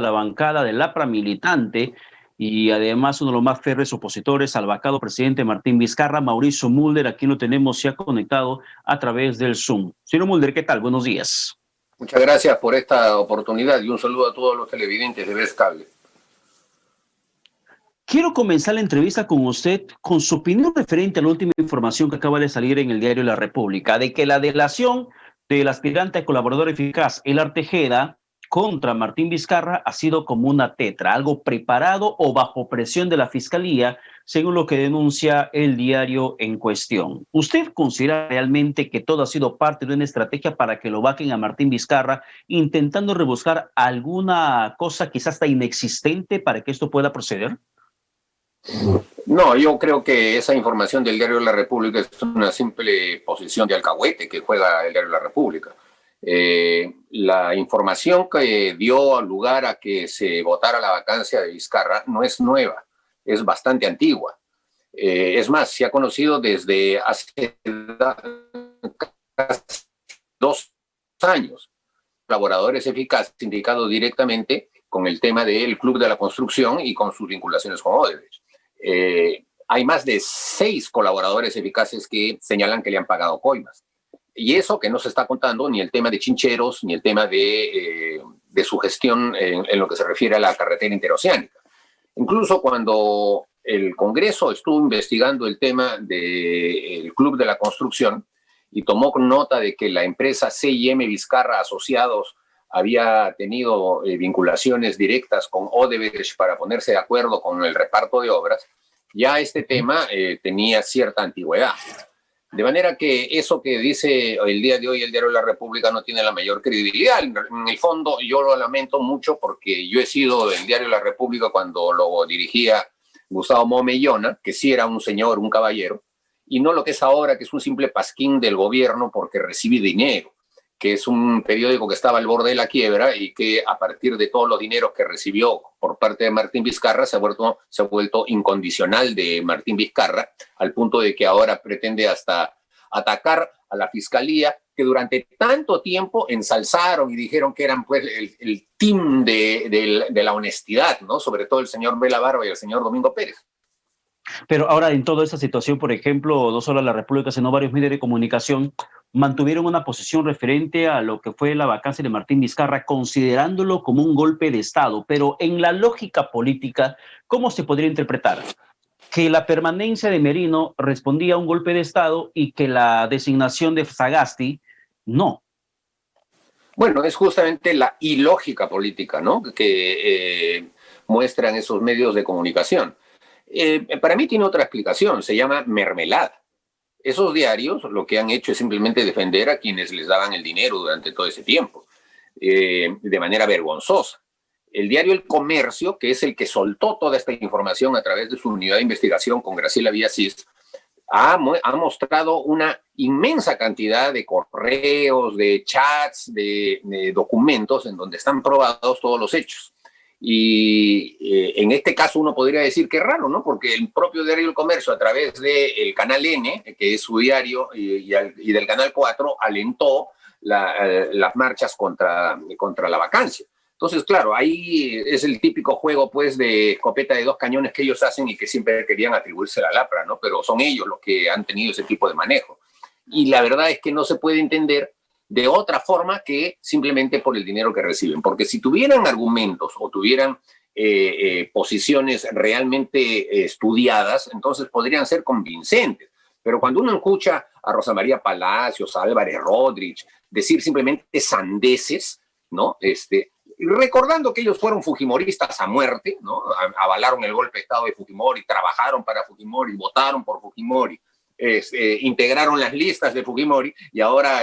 la bancada del APRA militante y además uno de los más férreos opositores al vacado presidente Martín Vizcarra, Mauricio Mulder. Aquí lo tenemos ya conectado a través del Zoom. Señor Mulder, ¿qué tal? Buenos días. Muchas gracias por esta oportunidad y un saludo a todos los televidentes de Vez Cable. Quiero comenzar la entrevista con usted con su opinión referente a la última información que acaba de salir en el diario La República, de que la delación del aspirante a colaborador eficaz, Elar Tejeda, contra Martín Vizcarra ha sido como una tetra, algo preparado o bajo presión de la Fiscalía, según lo que denuncia el diario en cuestión. ¿Usted considera realmente que todo ha sido parte de una estrategia para que lo vaquen a Martín Vizcarra, intentando rebuscar alguna cosa quizás hasta inexistente para que esto pueda proceder? No, yo creo que esa información del diario La República es una simple posición de alcahuete que juega el diario La República. La información que dio lugar a que se votara la vacancia de Vizcarra no es nueva, es bastante antigua. Es más, se ha conocido desde hace casi 2 años. Colaboradores eficaces indicados directamente con el tema del Club de la Construcción y con sus vinculaciones con Odebrecht. Hay más de 6 colaboradores eficaces que señalan que le han pagado coimas. Y eso que no se está contando ni el tema de Chincheros, ni el tema de su gestión en lo que se refiere a la carretera interoceánica. Incluso cuando el Congreso estuvo investigando el tema del Club de la Construcción y tomó nota de que la empresa C&M Vizcarra Asociados había tenido vinculaciones directas con Odebrecht para ponerse de acuerdo con el reparto de obras, ya este tema tenía cierta antigüedad. De manera que eso que dice el día de hoy el diario de La República no tiene la mayor credibilidad. En el fondo yo lo lamento mucho porque yo he sido del diario de La República cuando lo dirigía Gustavo Momellona, que sí era un señor, un caballero, y no lo que es ahora, que es un simple pasquín del gobierno porque recibe dinero, que es un periódico que estaba al borde de la quiebra y que a partir de todos los dineros que recibió por parte de Martín Vizcarra se ha vuelto incondicional de Martín Vizcarra, al punto de que ahora pretende hasta atacar a la Fiscalía, que durante tanto tiempo ensalzaron y dijeron que eran pues el team de la honestidad, ¿no? Sobre todo el señor Vela Barba y el señor Domingo Pérez. Pero ahora en toda esta situación, por ejemplo, no solo La República, sino varios medios de comunicación mantuvieron una posición referente a lo que fue la vacancia de Martín Vizcarra, considerándolo como un golpe de Estado. Pero en la lógica política, ¿cómo se podría interpretar? Que la permanencia de Merino respondía a un golpe de Estado y que la designación de Sagasti no. Bueno, es justamente la ilógica política, ¿no? Que muestran esos medios de comunicación. Para mí tiene otra explicación, se llama mermelada. Esos diarios lo que han hecho es simplemente defender a quienes les daban el dinero durante todo ese tiempo, de manera vergonzosa. El diario El Comercio, que es el que soltó toda esta información a través de su unidad de investigación con Graciela Villasís, ha mostrado una inmensa cantidad de correos, de chats, de documentos en donde están probados todos los hechos. Y en este caso uno podría decir que es raro, ¿no? Porque el propio diario El Comercio, a través del Canal N, que es su diario, y del Canal 4, alentó las marchas contra la vacancia. Entonces, claro, ahí es el típico juego, pues, de escopeta de 2 cañones que ellos hacen y que siempre querían atribuirse a la APRA, ¿no? Pero son ellos los que han tenido ese tipo de manejo. Y la verdad es que no se puede entender de otra forma que simplemente por el dinero que reciben. Porque si tuvieran argumentos o tuvieran posiciones realmente estudiadas, entonces podrían ser convincentes. Pero cuando uno escucha a Rosa María Palacios, a Álvarez Rodríguez, decir simplemente sandeces, ¿no? Recordando que ellos fueron fujimoristas a muerte, ¿no? Avalaron el golpe de Estado de Fujimori, trabajaron para Fujimori, votaron por Fujimori, integraron las listas de Fujimori y ahora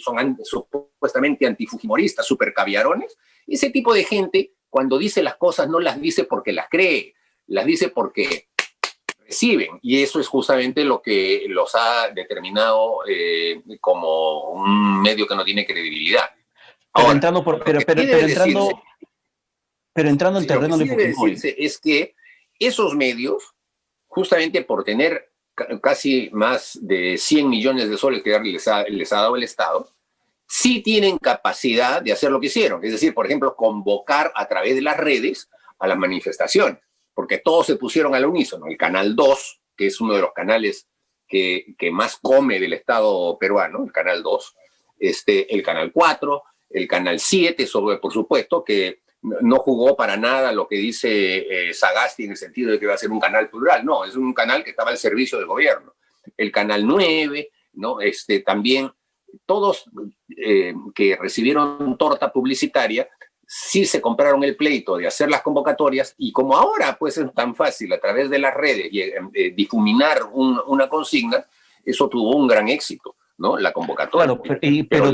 son supuestamente antifujimoristas, super caviarones. Ese tipo de gente, cuando dice las cosas, no las dice porque las cree, las dice porque reciben. Y eso es justamente lo que los ha determinado como un medio que no tiene credibilidad. Ahora, pero entrando en terreno de Fujimori. Lo que debe decirse es que esos medios, justamente por tener casi más de 100 millones de soles que les ha dado el Estado, sí tienen capacidad de hacer lo que hicieron. Es decir, por ejemplo, convocar a través de las redes a las manifestaciones, porque todos se pusieron al unísono. El Canal 2, que es uno de los canales que más come del Estado peruano, el Canal 2, el Canal 4, el Canal 7, por supuesto, que no jugó para nada lo que dice Sagasti en el sentido de que va a ser un canal plural. No, es un canal que estaba al servicio del gobierno. El Canal 9, ¿no? También todos que recibieron torta publicitaria sí se compraron el pleito de hacer las convocatorias, y como ahora pues es tan fácil a través de las redes difuminar una consigna, eso tuvo un gran éxito, ¿no? La convocatoria. Claro, pero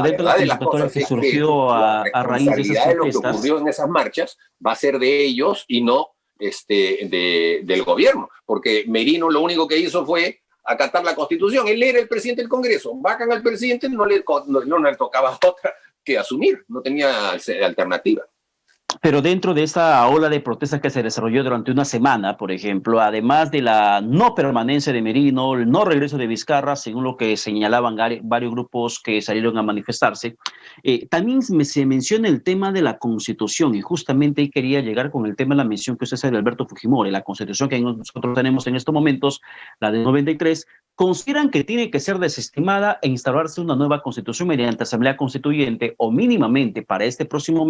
dentro de la convocatoria que surgió a raíz de esas protestas, lo que protestas, ocurrió en esas marchas va a ser de ellos y no del gobierno, porque Merino lo único que hizo fue acatar la Constitución. Él era el presidente del Congreso, vacan al presidente, no le tocaba otra que asumir, no tenía alternativa. pero dentro de esa ola de protestas que se desarrolló durante una semana, por ejemplo, además de la no permanencia de Merino, el no regreso de Vizcarra, según lo que señalaban varios grupos que salieron a manifestarse, también se menciona el tema de la Constitución, y justamente ahí quería llegar con el tema de la mención que usted hace de Alberto Fujimori. La Constitución que nosotros tenemos en estos momentos, la de 93, consideran que tiene que ser desestimada e instaurarse una nueva Constitución mediante Asamblea Constituyente, o mínimamente para esos próximos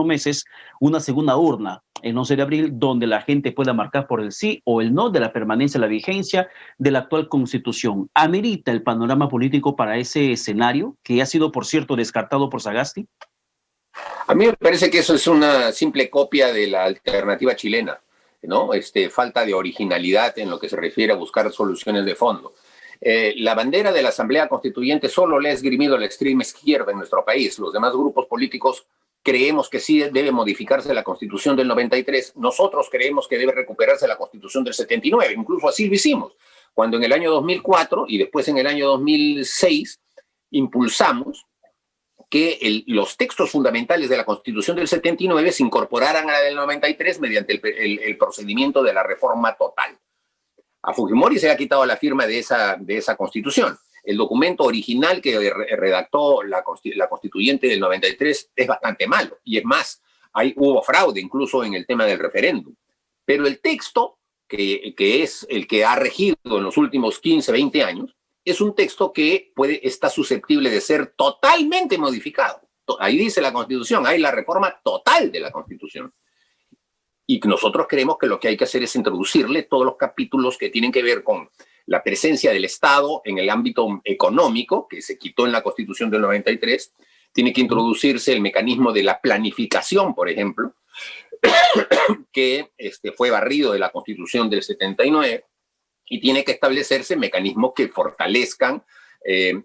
meses, una segunda urna el 11 de abril, donde la gente pueda marcar por el sí o el no de la permanencia, la vigencia de la actual Constitución. ¿Amerita el panorama político para ese escenario, que ha sido, por cierto, descartado por Sagasti? A mí me parece que eso es una simple copia de la alternativa chilena, ¿no? Falta de originalidad en lo que se refiere a buscar soluciones de fondo. La bandera de la Asamblea Constituyente solo le ha esgrimido la extrema izquierda en nuestro país. Los demás grupos políticos creemos que sí debe modificarse la Constitución del 93. Nosotros creemos que debe recuperarse la Constitución del 79. Incluso así lo hicimos, cuando en el año 2004 y después en el año 2006 impulsamos que los textos fundamentales de la Constitución del 79 se incorporaran a la del 93 mediante el procedimiento de la reforma total. A Fujimori se le ha quitado la firma de esa Constitución. El documento original que redactó la Constituyente del 93 es bastante malo. Y es más, hubo fraude incluso en el tema del referéndum. Pero el texto, que es el que ha regido en los últimos 15, 20 años, es un texto que está susceptible de ser totalmente modificado. Ahí dice la Constitución, hay la reforma total de la Constitución. Y nosotros creemos que lo que hay que hacer es introducirle todos los capítulos que tienen que ver con la presencia del Estado en el ámbito económico, que se quitó en la Constitución del 93. Tiene que introducirse el mecanismo de la planificación, por ejemplo, que fue barrido de la Constitución del 79, y tiene que establecerse mecanismos que fortalezcan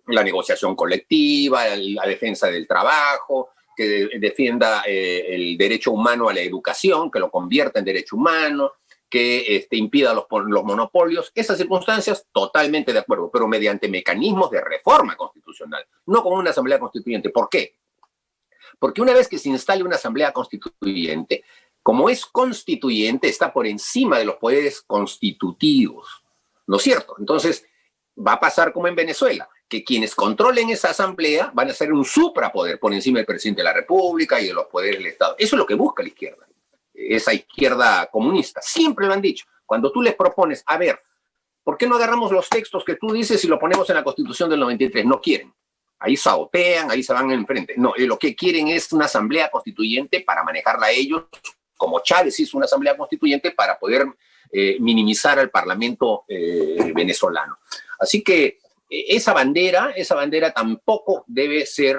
la negociación colectiva, la defensa del trabajo, que defienda el derecho humano a la educación, que lo convierta en derecho humano, que impida los monopolios. Esas circunstancias, totalmente de acuerdo, pero mediante mecanismos de reforma constitucional, no con una asamblea constituyente. ¿Por qué? Porque una vez que se instale una asamblea constituyente, como es constituyente, está por encima de los poderes constitutivos, ¿no es cierto? Entonces, va a pasar como en Venezuela, que quienes controlen esa asamblea van a ser un suprapoder por encima del presidente de la República y de los poderes del Estado. Eso es lo que busca la izquierda, esa izquierda comunista. Siempre lo han dicho. Cuando tú les propones, a ver, ¿por qué no agarramos los textos que tú dices y lo ponemos en la Constitución del 93? No quieren. Ahí sabotean, ahí se van enfrente. No, lo que quieren es una asamblea constituyente para manejarla ellos, como Chávez hizo una asamblea constituyente para poder minimizar al Parlamento venezolano. Así que esa bandera tampoco debe ser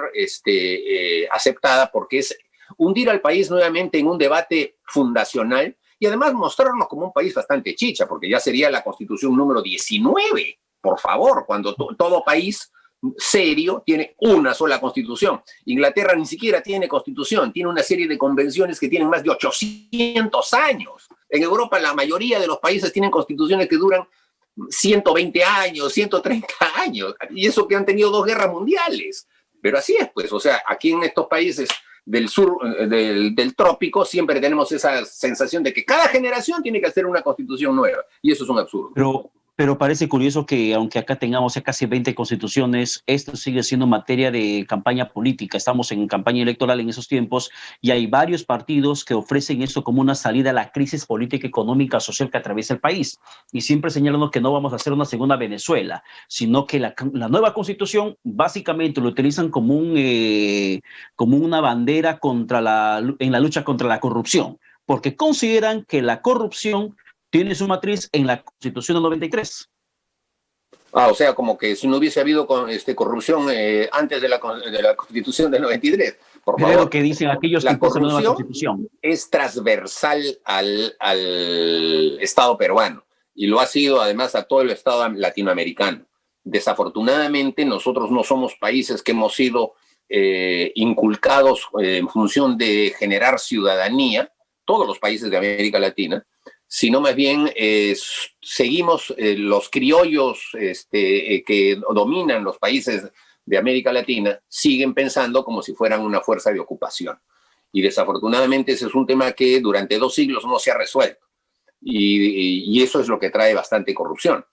aceptada, porque es hundir al país nuevamente en un debate fundacional y además mostrarnos como un país bastante chicha, porque ya sería la Constitución número 19, por favor, cuando todo país serio tiene una sola constitución. Inglaterra ni siquiera tiene constitución, tiene una serie de convenciones que tienen más de 800 años. En Europa la mayoría de los países tienen constituciones que duran 120 años, 130 años, y eso que han tenido 2 guerras mundiales. Pero así es, pues, o sea, aquí en estos países del sur, del trópico, siempre tenemos esa sensación de que cada generación tiene que hacer una constitución nueva, y eso es un absurdo. Pero parece curioso que aunque acá tengamos ya casi 20 constituciones, esto sigue siendo materia de campaña política. Estamos en campaña electoral en esos tiempos y hay varios partidos que ofrecen esto como una salida a la crisis política, económica, social que atraviesa el país. Y siempre señalando que no vamos a hacer una segunda Venezuela, sino que la nueva constitución básicamente lo utilizan como una bandera en la lucha contra la corrupción, porque consideran que la corrupción tiene su matriz en la Constitución del 93. O sea, como que si no hubiese habido corrupción antes de la Constitución del 93. Por Pero es lo favor, que dicen aquellos que la impulsan la nueva corrupción Constitución. es transversal al Estado peruano y lo ha sido además a todo el Estado latinoamericano. Desafortunadamente, nosotros no somos países que hemos sido inculcados en función de generar ciudadanía, todos los países de América Latina, sino más bien seguimos los criollos que dominan los países de América Latina, siguen pensando como si fueran una fuerza de ocupación. Y desafortunadamente ese es un tema que durante 2 siglos no se ha resuelto. Y eso es lo que trae bastante corrupción.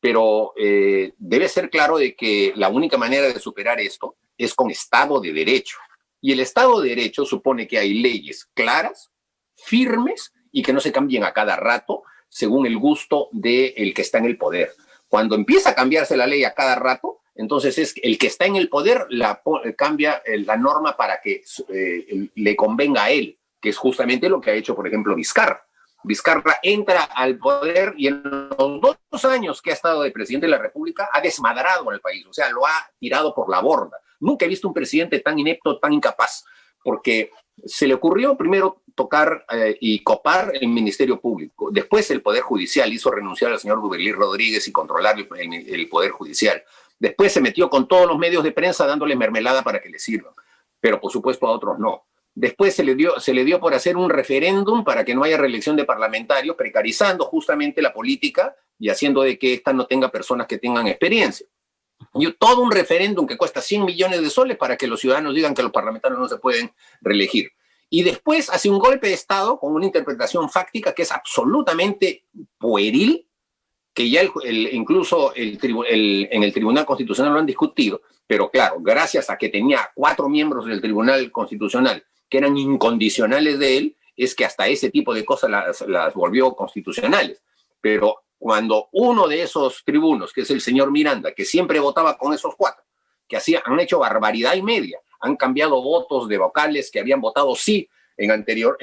Pero debe ser claro de que la única manera de superar esto es con Estado de Derecho. Y el Estado de Derecho supone que hay leyes claras, firmes y que no se cambien a cada rato según el gusto del que está en el poder. Cuando empieza a cambiarse la ley a cada rato, entonces es el que está en el poder cambia la norma para que le convenga a él, que es justamente lo que ha hecho, por ejemplo, Vizcarra. Vizcarra entra al poder y en los 2 años que ha estado de presidente de la República ha desmadrado al país, o sea, lo ha tirado por la borda. Nunca he visto un presidente tan inepto, tan incapaz, porque se le ocurrió primero tocar y copar el Ministerio Público. Después el Poder Judicial hizo renunciar al señor Duverly Rodríguez y controlar el Poder Judicial. Después se metió con todos los medios de prensa dándole mermelada para que le sirvan, pero por supuesto a otros no. Después se le dio por hacer un referéndum para que no haya reelección de parlamentarios, precarizando justamente la política y haciendo de que ésta no tenga personas que tengan experiencia. Y todo un referéndum que cuesta 100 millones de soles para que los ciudadanos digan que los parlamentarios no se pueden reelegir. Y después hace un golpe de Estado con una interpretación fáctica que es absolutamente pueril, que ya incluso en el Tribunal Constitucional lo han discutido, pero claro, gracias a que tenía 4 miembros del Tribunal Constitucional que eran incondicionales de él, es que hasta ese tipo de cosas las volvió constitucionales. Pero cuando uno de esos tribunos, que es el señor Miranda, que siempre votaba con esos 4, que han hecho barbaridad y media, han cambiado votos de vocales que habían votado sí en anterior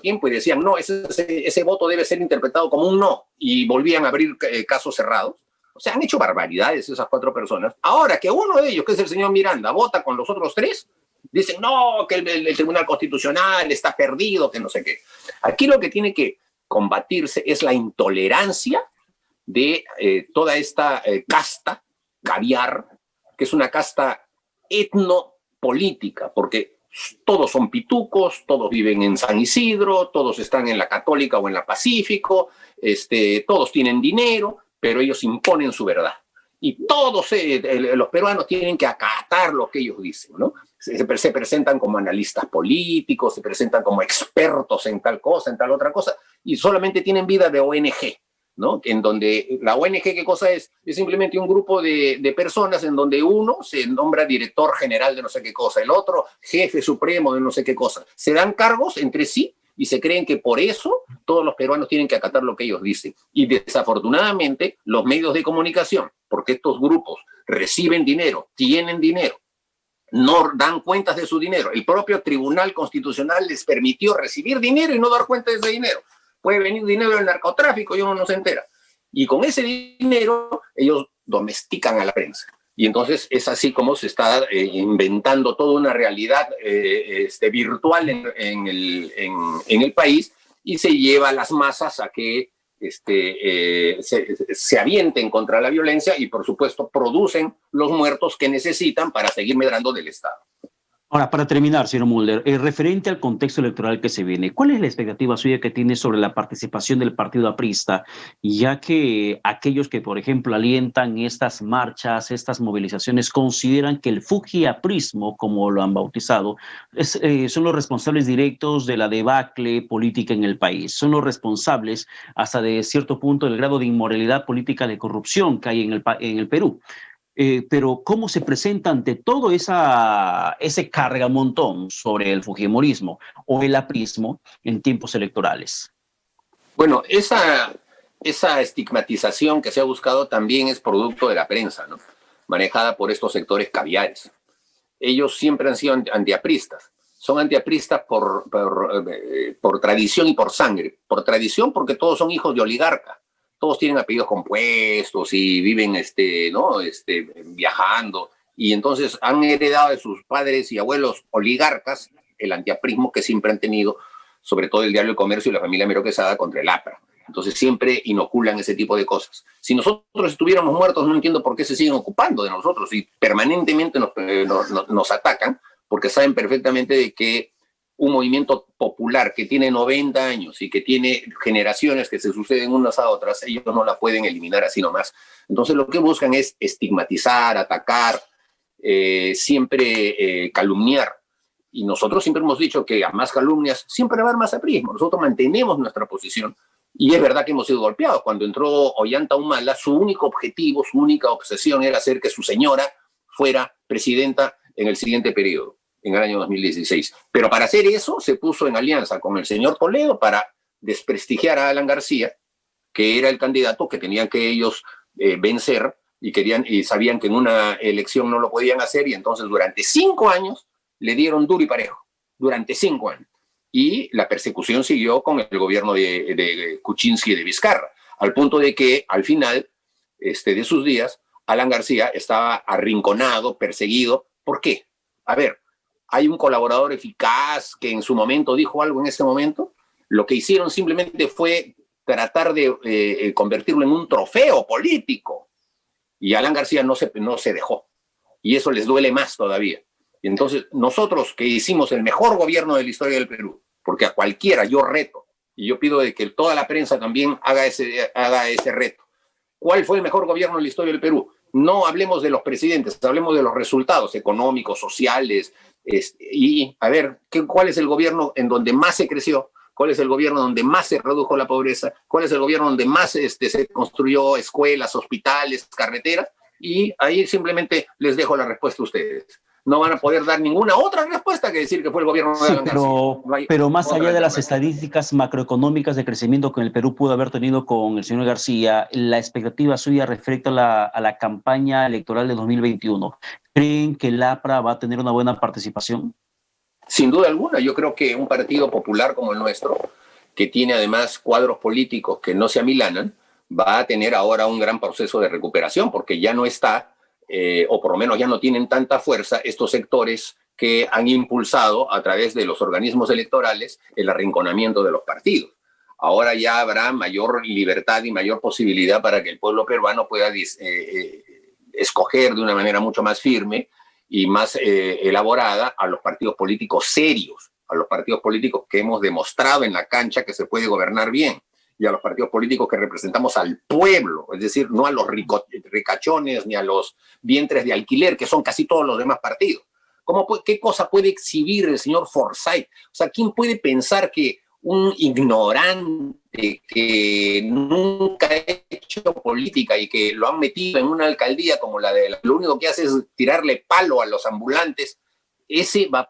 tiempo y decían, no, ese voto debe ser interpretado como un no, y volvían a abrir casos cerrados. O sea, han hecho barbaridades esas 4 personas. Ahora que uno de ellos, que es el señor Miranda, vota con los otros 3, dicen, no, que el Tribunal Constitucional está perdido, que no sé qué. Aquí lo que tiene que combatirse es la intolerancia de toda esta casta caviar, que es una casta etnopolítica, porque todos son pitucos, todos viven en San Isidro, todos están en la Católica o en la Pacífico, todos tienen dinero, pero ellos imponen su verdad. Y todos los peruanos tienen que acatar lo que ellos dicen, ¿no? Se presentan como analistas políticos, se presentan como expertos en tal cosa, en tal otra cosa, y solamente tienen vida de ONG, ¿no? En donde la ONG, ¿qué cosa es? Es simplemente un grupo de personas en donde uno se nombra director general de no sé qué cosa, el otro jefe supremo de no sé qué cosa. Se dan cargos entre sí y se creen que por eso todos los peruanos tienen que acatar lo que ellos dicen. Y desafortunadamente los medios de comunicación, porque estos grupos reciben dinero, tienen dinero, no dan cuentas de su dinero. El propio Tribunal Constitucional les permitió recibir dinero y no dar cuenta de ese dinero. Puede venir dinero del narcotráfico y uno no se entera. Y con ese dinero ellos domestican a la prensa. Y entonces es así como se está inventando toda una realidad virtual en el país y se lleva a las masas a que se avienten contra la violencia y por supuesto producen los muertos que necesitan para seguir medrando del Estado. Ahora, para terminar, señor Mulder, referente al contexto electoral que se viene, ¿cuál es la expectativa suya que tiene sobre la participación del partido aprista, ya que aquellos que, por ejemplo, alientan estas marchas, estas movilizaciones, consideran que el fujiaprismo, como lo han bautizado, son los responsables directos de la debacle política en el país, son los responsables hasta de cierto punto del grado de inmoralidad política, de corrupción que hay en el Perú? Pero ¿cómo se presenta ante todo ese cargamontón sobre el fujimorismo o el aprismo en tiempos electorales? Bueno, esa estigmatización que se ha buscado también es producto de la prensa, ¿no? Manejada por estos sectores caviares. Ellos siempre han sido antiapristas. Son antiapristas por tradición y por sangre. Por tradición porque todos son hijos de oligarca. Todos tienen apellidos compuestos y viven ¿no? Viajando. Y entonces han heredado de sus padres y abuelos oligarcas el antiaprismo que siempre han tenido, sobre todo el Diario del Comercio y la familia Mero Quesada contra el APRA. Entonces siempre inoculan ese tipo de cosas. Si nosotros estuviéramos muertos, no entiendo por qué se siguen ocupando de nosotros y permanentemente nos atacan, porque saben perfectamente de que un movimiento popular que tiene 90 años y que tiene generaciones que se suceden unas a otras, ellos no la pueden eliminar así nomás. Entonces lo que buscan es estigmatizar, atacar, siempre calumniar. Y nosotros siempre hemos dicho que a más calumnias siempre va a haber más aprismo. Nosotros mantenemos nuestra posición. Y es verdad que hemos sido golpeados. Cuando entró Ollanta Humala, su único objetivo, su única obsesión era hacer que su señora fuera presidenta en el siguiente periodo, en el año 2016. Pero para hacer eso se puso en alianza con el señor Toledo para desprestigiar a Alan García, que era el candidato que tenían que ellos vencer y sabían que en una elección no lo podían hacer, y entonces durante 5 años le dieron duro y parejo, durante 5 años. Y la persecución siguió con el gobierno de Kuczynski y de Vizcarra, al punto de que al final de sus días, Alan García estaba arrinconado, perseguido. ¿Por qué? A ver, hay un colaborador eficaz que en su momento dijo algo en ese momento. Lo que hicieron simplemente fue tratar de convertirlo en un trofeo político. Y Alan García no se dejó. Y eso les duele más todavía. Y entonces nosotros que hicimos el mejor gobierno de la historia del Perú, porque a cualquiera yo reto, y yo pido de que toda la prensa también haga ese reto. ¿Cuál fue el mejor gobierno de la historia del Perú? No hablemos de los presidentes, hablemos de los resultados económicos, sociales, y a ver, ¿cuál es el gobierno en donde más se creció? ¿Cuál es el gobierno donde más se redujo la pobreza? ¿Cuál es el gobierno donde más se construyó escuelas, hospitales, carreteras? Y ahí simplemente les dejo la respuesta a ustedes. No van a poder dar ninguna otra respuesta que decir que fue el gobierno de Alan García. Pero más allá de las estadísticas macroeconómicas de crecimiento que el Perú pudo haber tenido con el señor García, la expectativa suya respecto a la campaña electoral de 2021, ¿creen que el APRA va a tener una buena participación? Sin duda alguna, yo creo que un partido popular como el nuestro, que tiene además cuadros políticos que no se amilanan, va a tener ahora un gran proceso de recuperación, porque ya no está, o por lo menos ya no tienen tanta fuerza estos sectores que han impulsado a través de los organismos electorales el arrinconamiento de los partidos. Ahora ya habrá mayor libertad y mayor posibilidad para que el pueblo peruano pueda escoger de una manera mucho más firme y más elaborada a los partidos políticos serios, a los partidos políticos que hemos demostrado en la cancha que se puede gobernar bien, y a los partidos políticos que representamos al pueblo, es decir, no a los ricachones ni a los vientres de alquiler, que son casi todos los demás partidos. ¿Qué cosa puede exhibir el señor Forsyth? O sea, ¿quién puede pensar que un ignorante que nunca ha hecho política y que lo han metido en una alcaldía como lo único que hace es tirarle palo a los ambulantes,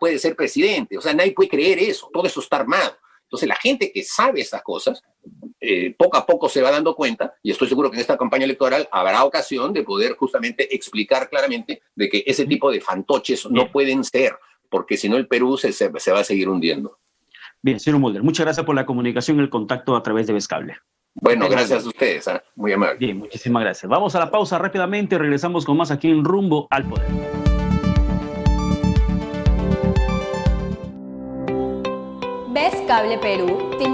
puede ser presidente? O sea, nadie puede creer eso, todo eso está armado. Entonces la gente que sabe esas cosas, poco a poco se va dando cuenta, y estoy seguro que en esta campaña electoral habrá ocasión de poder justamente explicar claramente de que ese tipo de fantoches no pueden ser, porque si no el Perú se va a seguir hundiendo. Bien, señor Mulder, muchas gracias por la comunicación y el contacto a través de Vezcable. Bueno, gracias a ustedes, muy amable. Bien, muchísimas gracias. Vamos a la pausa rápidamente, regresamos con más aquí en Rumbo al Poder. Vezcable Perú